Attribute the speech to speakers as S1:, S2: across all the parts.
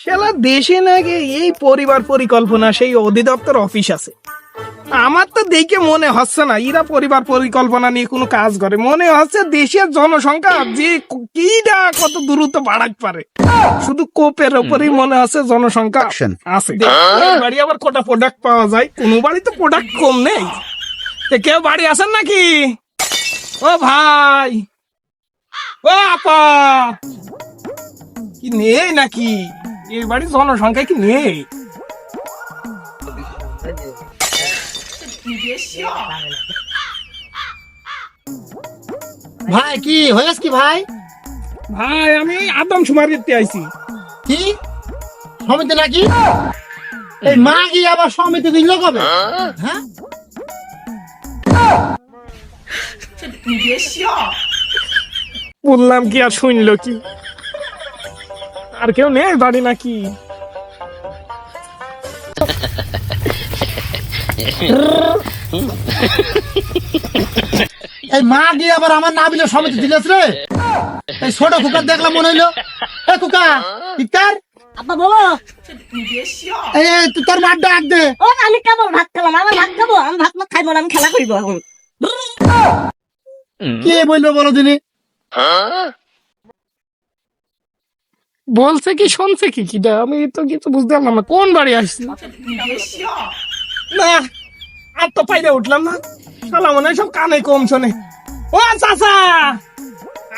S1: সারা দেশে নাকি এই পরিবার পরিকল্পনা সেই অধিদপ্তর অফিস আছে। আমার তো দেখে মনে হচ্ছে না এরা পরিবার পরিকল্পনা নিয়ে কোনো কাজ করে। মনে হচ্ছে দেশের জনসংখ্যা যে কিটা কত দ্রুত বাড়াতে পারে, শুধু কোপের ওপরেই মনে হচ্ছে জনসংখ্যা আছে। এই বাড়ি আবার কটা প্রোডাক্ট পাওয়া যায়, কোনো বাড়ি তো প্রোডাক্ট কম নেই। কেউ বাড়ি আছেন নাকি? ও ভাই, ও আপা, কি নেই নাকি? এই বাড়ির জনসংখ্যা কি নেই?
S2: ভাই কি হয়েছে কি ভাই?
S1: ভাই আমি আদমশুমারি দিতে আইছি।
S2: কি সমিতি নাকি? এই মা কি আবার সমিতি দিল কবে? হ্যাঁ,
S1: বললাম কি আর শুনলো কি? আর কেউ নেই বাড়ি নাকি?
S2: এই মা কি আবার আমার নাবিলের সমিতি দিলেছ রে? এই ছোট কুকার দেখলাম মনে হইলো। এ কুকা ইকার
S3: আপা বলো।
S2: এই তুই তোর মার ডাক দে।
S3: ও আমি কেবল ভাত খেলাম, আমার ভাত খাবো, আমি ভাত না খাইবো না, আমি খেলা করিব এখন।
S2: কে বললো বলো দিনি?
S1: বলছে কি শুনছে কি কিটা? আমি তো কিছু বুঝতে পারলাম না। কোন বাড়ি আসছি? না আর তো পাইরে উঠলাম না। শালা মনে হয় সব কানে কম শোনে। ও চাচা,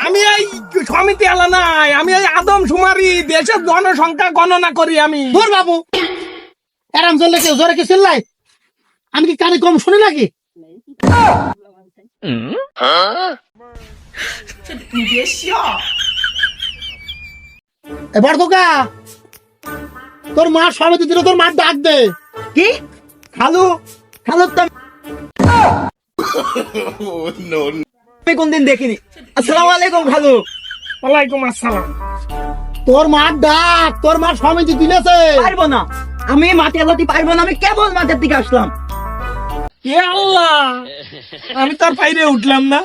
S1: আমি এই সমিতি আলা নাই, আমি এই আদমশুমারি দেশের জনসংখ্যা গণনা করি আমি।
S2: তোর বাবু এরাম চললে কেউ জোরে কি চিল্লাই? আমি কি কানে কম শুনি নাকি? এবার কুকা তোর মার সমিতি দিল, তোর মার ডাক দে।
S3: কি
S2: খালু
S3: খালো তো আমি কোনদিন দেখিনি। আসসালামু আলাইকুম খালু।
S1: ওয়ালাইকুম আসসালাম।
S2: তোর মার ডাক, তোর মার সমিতি দিলেছে।
S3: পারবো না, আমি মাঠে আলাতে পারবো না, আমি কেবল মাঠের দিকে আসলাম।
S1: এ আল্লাহ, আমি তো আর পাইরে উঠলাম না।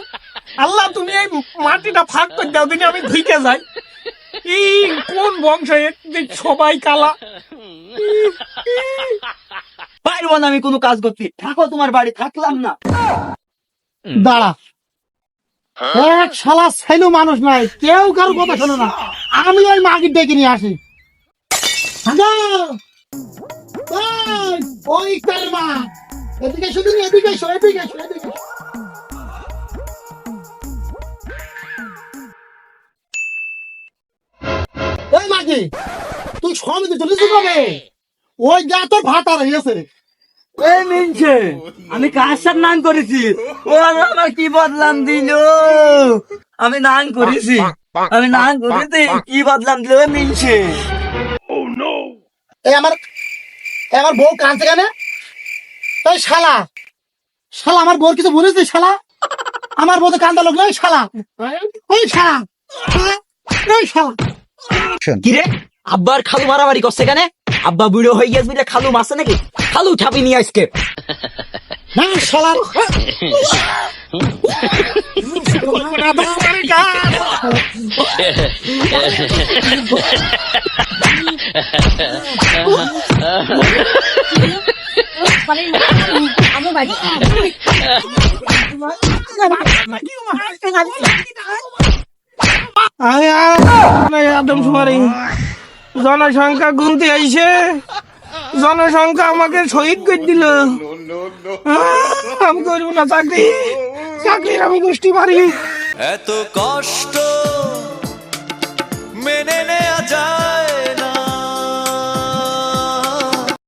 S1: আল্লাহ তুমি এই মাটিটা ফাঁক করে দাও দিনে আমি ধুইকে যাই। এই কোন বংশ সবাই কালা?
S3: পারবো না আমি কোনো কাজ করতে। থাকো তোমার বাড়ি, থাকলাম না।
S2: দাঁড়া, এক শালা ছেলে মানুষ নাই, কেউ কারো কথা শোনো না। আমি ওই মাগির ডেকে নিয়ে আসি। হাগা! ওই, ওই কার মা, এদিকে শুধু এদিকে এসো, এদিকে এসো, এদিকে এসো। এই মাগি, তুই সমিতি চলিস কবে? ওই যা তোর ভাত আর হয়েছে।
S3: এই মিনছে, আমি কার সাথে নান করেছি? ও আমার কি বদলাম দিল? আমি নান করেছি, আমি নান করেছি, কি বদলাম দিল? ওই মিনছে
S2: এই আমার আমার বউ কাঁদছে কেন? এই শালা, শালা আমার বউর কিছু বলেছিস? শালা আমার বউ তো কান্দা লোক নয়। শালা ওই শালা, ওই শালা।
S3: কিরে আব্বার খালু মারামারি করছে কেন? আব্বা বুড়ো হয়ে গেছে বুঝলে খালু মারছে নাকি? খালু ছাপি নিয়ে আজকে
S2: না শালা,
S1: আদমশুমারি জনসংখ্যা গুনতে আইছে, জনসংখ্যা আমাকে শহীদ করে দিল। আমি করবো না চাকরি, চাকরির আমি গোষ্ঠী পারি।
S4: এত কষ্ট